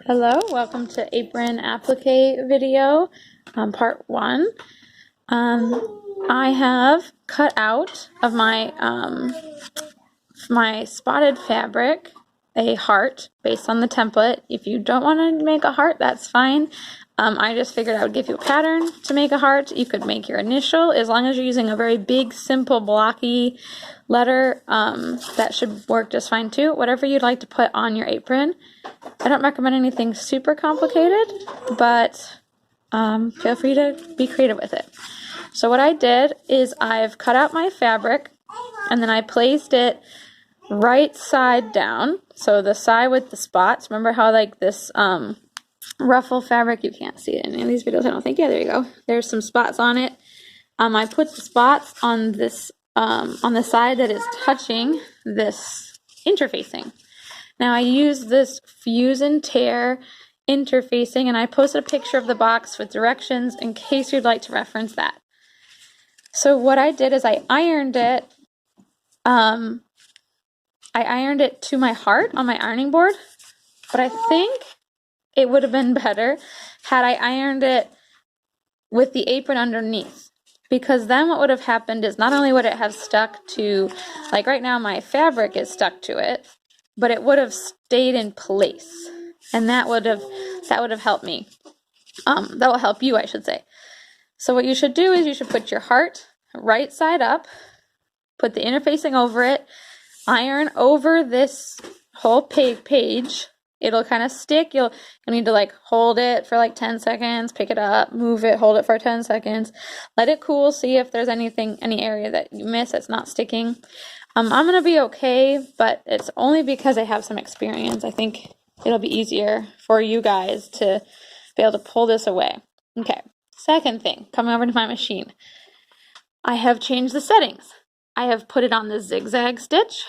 Hello, welcome to Apron Applique video, part 1. I have cut out of my spotted fabric a heart based on the template. If you don't want to make a heart, that's fine. I just figured I would give you a pattern to make a heart. You could make your initial, as long as you're using a very big, simple, blocky letter, that should work just fine too. Whatever you'd like to put on your apron. I don't recommend anything super complicated, but feel free to be creative with it. So what I did is I've cut out my fabric and then I placed it right side down. So the side with the spots. Remember how like this ruffle fabric, you can't see it in any of these videos, I don't think. Yeah, there you go. There's some spots on it. I put the spots on this on the side that is touching this interfacing. Now I use this fuse and tear interfacing, and I posted a picture of the box with directions in case you'd like to reference that. So what I did is I ironed it. I ironed it to my heart on my ironing board, but I think it would have been better had I ironed it with the apron underneath. Because then what would have happened is not only would it have stuck to, like right now my fabric is stuck to it, but it would have stayed in place. And that would have helped me. That will help you, I should say. So what you should do is you should put your heart right side up, put the interfacing over it, iron over this whole page. It'll kind of stick. You'll need to like hold it for like 10 seconds, pick it up, move it, hold it for 10 seconds, let it cool, see if there's any area that you miss that's not sticking. I'm going to be okay, but it's only because I have some experience. I think it'll be easier for you guys to be able to pull this away. Okay, second thing, coming over to my machine. I have changed the settings. I have put it on the zigzag stitch.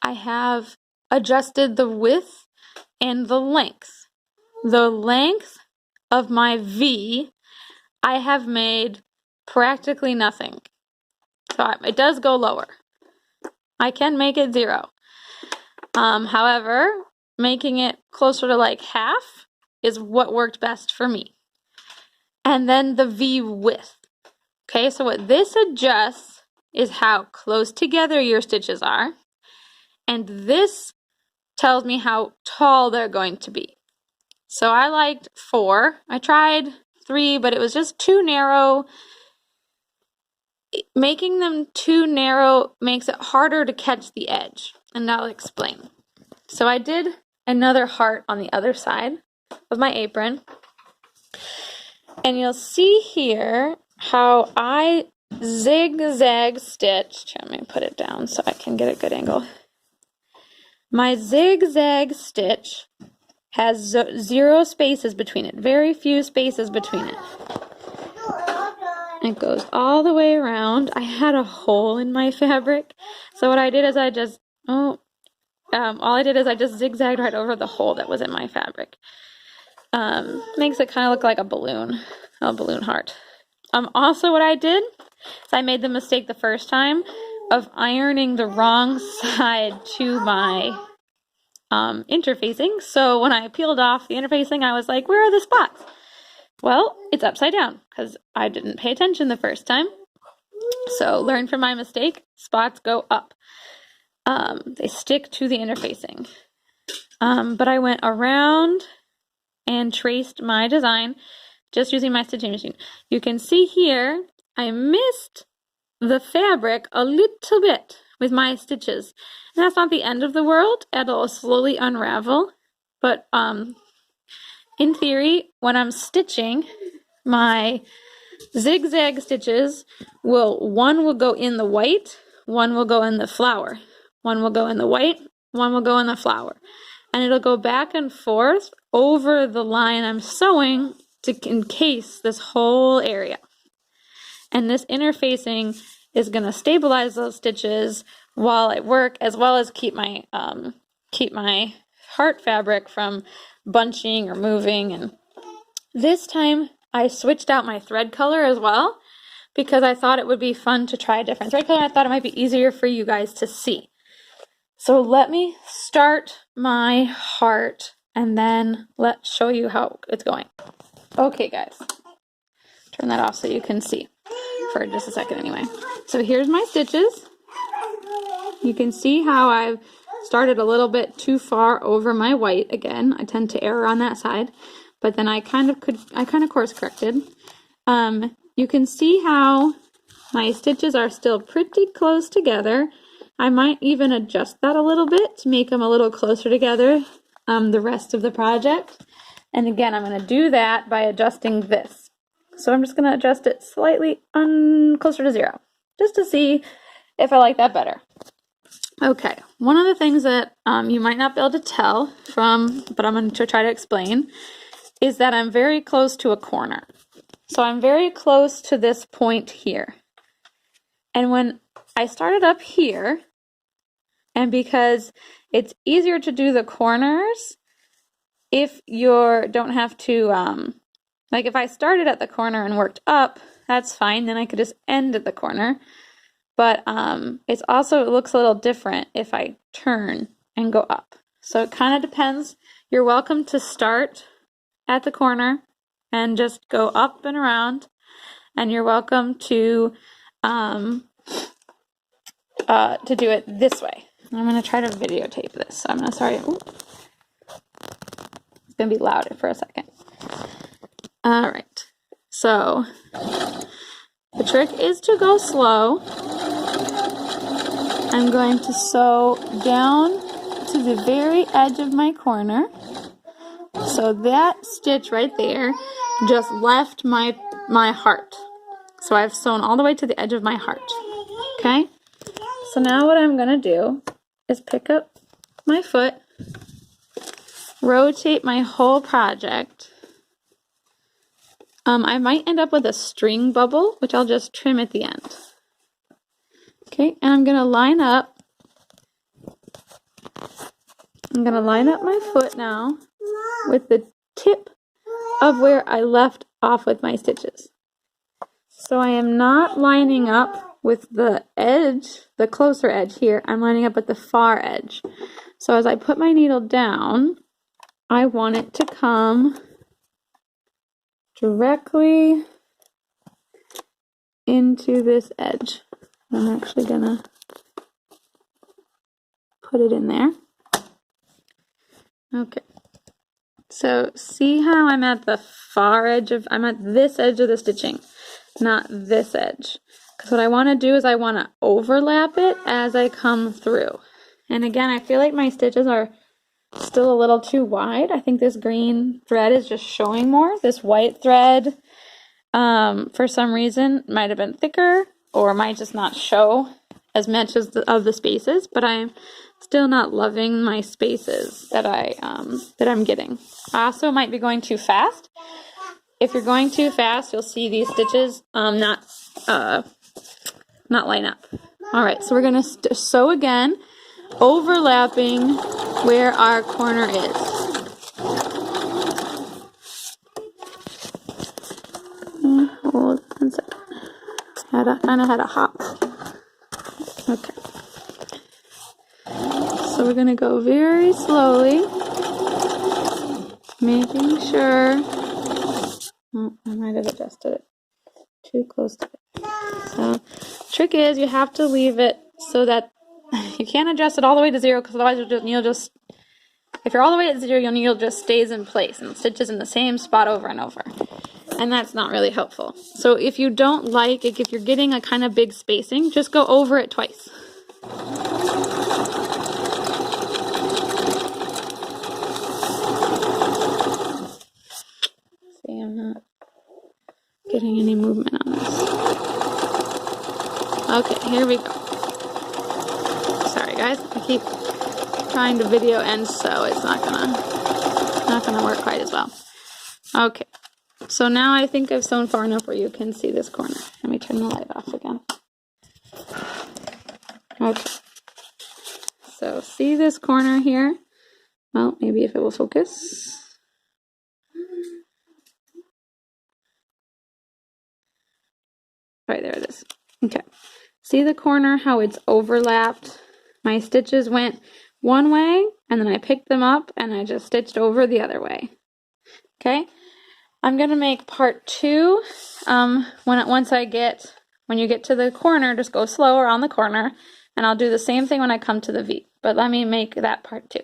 I have adjusted the width and the length. The length of my V, I have made practically nothing. So it does go lower. I can make it 0. However, making it closer to like half is what worked best for me. And then the V width. Okay, so what this adjusts is how close together your stitches are. And this tells me how tall they're going to be. So I liked 4. I tried 3, but it was just too narrow. Making them too narrow makes it harder to catch the edge, and I'll explain. So I did another heart on the other side of my apron, and you'll see here how I zigzag stitched. Let me put it down so I can get a good angle. My zigzag stitch has 0 spaces between it, very few spaces between it. It goes all the way around. I had a hole in my fabric, so what I did is I just zigzagged right over the hole that was in my fabric. Makes it kind of look like a balloon heart. Also what I did is I made the mistake the first time of ironing the wrong side to my interfacing. So when I peeled off the interfacing, I was like, where are the spots? Well, it's upside down because I didn't pay attention the first time. So learn from my mistake. Spots go up. They stick to the interfacing. But I went around and traced my design just using my stitching machine. You can see here I missed the fabric a little bit with my stitches. And that's not the end of the world. It'll slowly unravel. But in theory, when I'm stitching, my zigzag stitches one will go in the white, one will go in the flower. One will go in the white, one will go in the flower. And it'll go back and forth over the line I'm sewing to encase this whole area. And this interfacing is going to stabilize those stitches while I work, as well as keep my heart fabric from bunching or moving. And this time I switched out my thread color as well because I thought it would be fun to try a different thread color. I thought it might be easier for you guys to see. So let me start my heart and then let's show you how it's going. Okay, guys, turn that off so you can see for just a second anyway. So here's my stitches. You can see how I've started a little bit too far over my white. Again, I tend to err on that side, but then I kind of course corrected. You can see how my stitches are still pretty close together. I might even adjust that a little bit to make them a little closer together the rest of the project. And again, I'm going to do that by adjusting this. So I'm just going to adjust it slightly closer to 0, just to see if I like that better. Okay, one of the things that you might not be able to tell from, but I'm going to try to explain, is that I'm very close to a corner. So I'm very close to this point here. And when I started up here, and because it's easier to do the corners if you don't have to, like if I started at the corner and worked up, that's fine, then I could just end at the corner. But it looks a little different if I turn and go up. So it kind of depends. You're welcome to start at the corner and just go up and around. And you're welcome to do it this way. I'm going to try to videotape this. So I'm going to, sorry. Ooh. It's going to be louder for a second. All right. So the trick is to go slow. I'm going to sew down to the very edge of my corner. So that stitch right there just left my heart. So I've sewn all the way to the edge of my heart. Okay? So now what I'm going to do is pick up my foot, rotate my whole project. I might end up with a string bubble, which I'll just trim at the end. Okay, and I'm going to line up. I'm going to line up my foot now with the tip of where I left off with my stitches. So I am not lining up with the edge, the closer edge here. I'm lining up at the far edge. So as I put my needle down, I want it to come directly into this edge. I'm actually gonna put it in there. Okay. So see how I'm at the far edge I'm at this edge of the stitching, not this edge. Because what I want to do is I want to overlap it as I come through. And again, I feel like my stitches are still a little too wide. I think this green thread is just showing more. This white thread, for some reason, might have been thicker or might just not show as much as of the spaces, but I'm still not loving my spaces that I'm getting. I also might be going too fast. If you're going too fast, you'll see these stitches not line up. All right, so we're gonna sew again, overlapping where our corner is. Hold one second. I know how to hop. Okay. So we're gonna go very slowly, making sure. Oh, I might have adjusted it too close to it. So, trick is you have to leave it so that you can't adjust it all the way to 0, because otherwise you'll just, if you're all the way at 0, your needle just stays in place and stitches in the same spot over and over. And that's not really helpful. So if you don't like it, if you're getting a kind of big spacing, just go over it twice. See, I'm not getting any movement on this. Okay, here we go. Sorry guys, I keep trying to video and sew. It's not gonna work quite as well. Okay, so now I think I've sewn far enough where you can see this corner. Let me turn the light off again. Okay, so see this corner here? Well, maybe if it will focus. Right, there it is. Okay, see the corner, how it's overlapped My stitches went one way, and then I picked them up and I just stitched over the other way. Okay, I'm gonna make part 2. When you get to the corner, just go slower on the corner, and I'll do the same thing when I come to the V. But let me make that part 2.